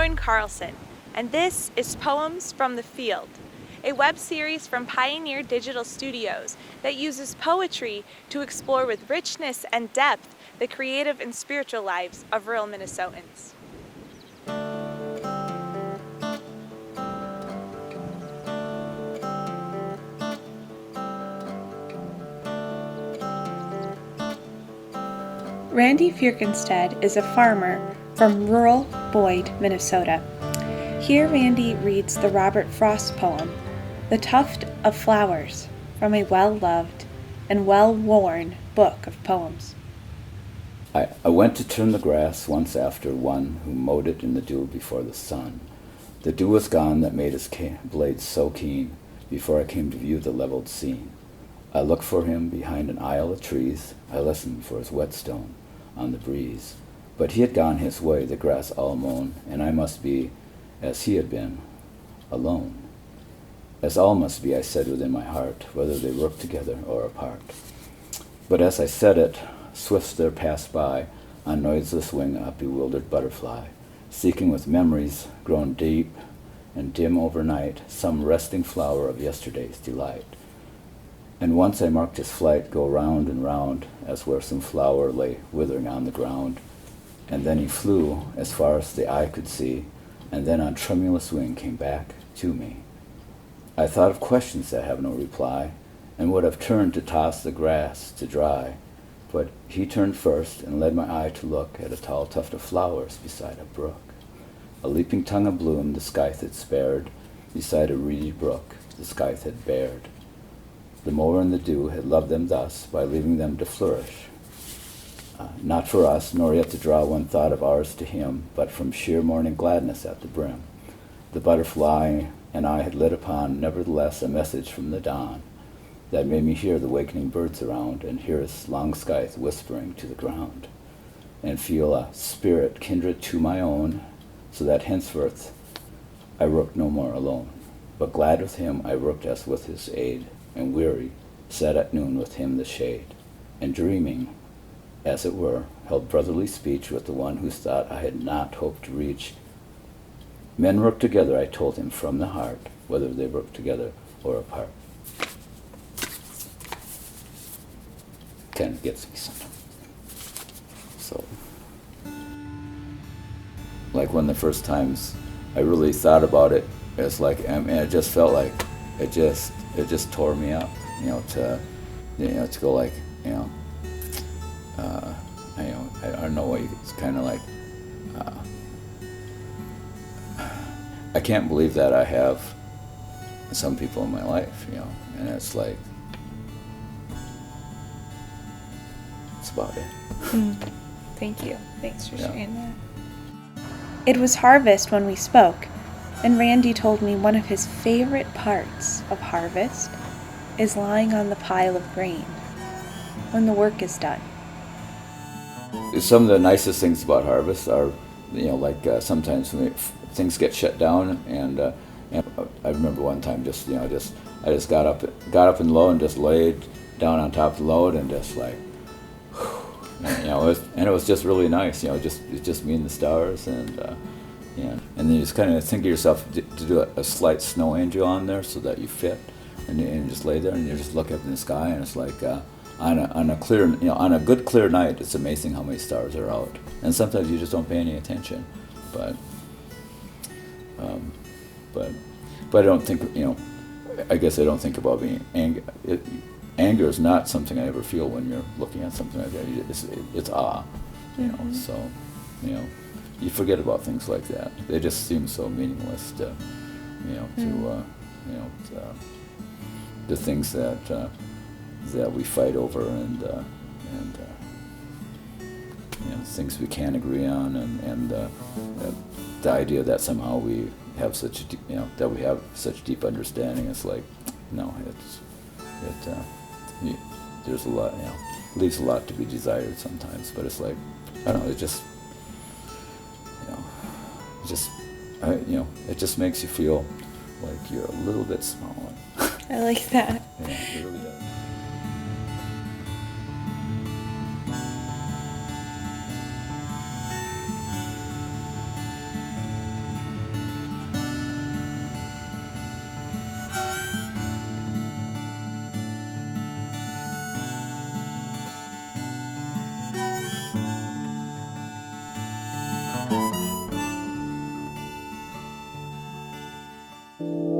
Lauren Carlson, and this is Poems from the Field, a web series from Pioneer Digital Studios that uses poetry to explore with richness and depth the creative and spiritual lives of rural Minnesotans. Randy Fierkenstead is a farmer from rural Boyd, Minnesota. Here Randy reads the Robert Frost poem, The Tuft of Flowers, from a well-loved and well-worn book of poems. I went to turn the grass once after one who mowed it in the dew before the sun. The dew was gone that made his blades so keen before I came to view the leveled scene. I looked for him behind an aisle of trees. I listened for his whetstone on the breeze. But he had gone his way, the grass all mown, and I must be, as he had been, alone. As all must be, I said within my heart, whether they work together or apart. But as I said it, swift there passed by, on noiseless wing, a bewildered butterfly, seeking with memories grown deep and dim overnight some resting flower of yesterday's delight. And once I marked his flight go round and round, as where some flower lay withering on the ground. And then he flew as far as the eye could see, and then on tremulous wing came back to me. I thought of questions that have no reply, and would have turned to toss the grass to dry. But he turned first and led my eye to look at a tall tuft of flowers beside a brook. A leaping tongue of bloom the scythe had spared, beside a reedy brook the scythe had bared. The mower in the dew had loved them thus, by leaving them to flourish. Not for us, nor yet to draw one thought of ours to him, but from sheer morning gladness at the brim. The butterfly and I had lit upon, nevertheless, a message from the dawn, that made me hear the wakening birds around, and hear his long scythe whispering to the ground, and feel a spirit kindred to my own, so that henceforth I worked no more alone. But glad with him I worked as with his aid, and weary, sat at noon with him the shade, and dreaming, as it were, held brotherly speech with the one whose thought I had not hoped to reach. Men work together, I told him from the heart, whether they work together or apart. Kind of gets me sometimes. So, like one of the first times I really thought about it, it's like, I mean, it just felt like it just tore me up, to go like, I don't know what it's kind of like, I can't believe that I have some people in my life, and it's like, that's about it. Thank you. Thanks for sharing that. It was harvest when we spoke, and Randy told me one of his favorite parts of harvest is lying on the pile of grain when the work is done. Some of the nicest things about harvest are, sometimes when things get shut down, and I remember one time I just got up in the load and just laid down on top of the load and just like, it was just really nice, just me and the stars, and then you just kind of think of yourself to do a slight snow angel on there so that you fit, and you just lay there and you just look up in the sky, and it's like on a good clear night, it's amazing how many stars are out, and sometimes you just don't pay any attention, but I don't think, I guess I don't think about being angry. Anger is not something I ever feel when you're looking at something like that. It's awe, so, you forget about things like that. They just seem so meaningless to, the things that we fight over, and things we can't agree on, and the idea that somehow we have such that we have such deep understanding. It's like, no, there's a lot, leaves a lot to be desired sometimes, but it's like, I don't know, it just makes you feel like you're a little bit smaller. I like that. Yeah, it really does. you.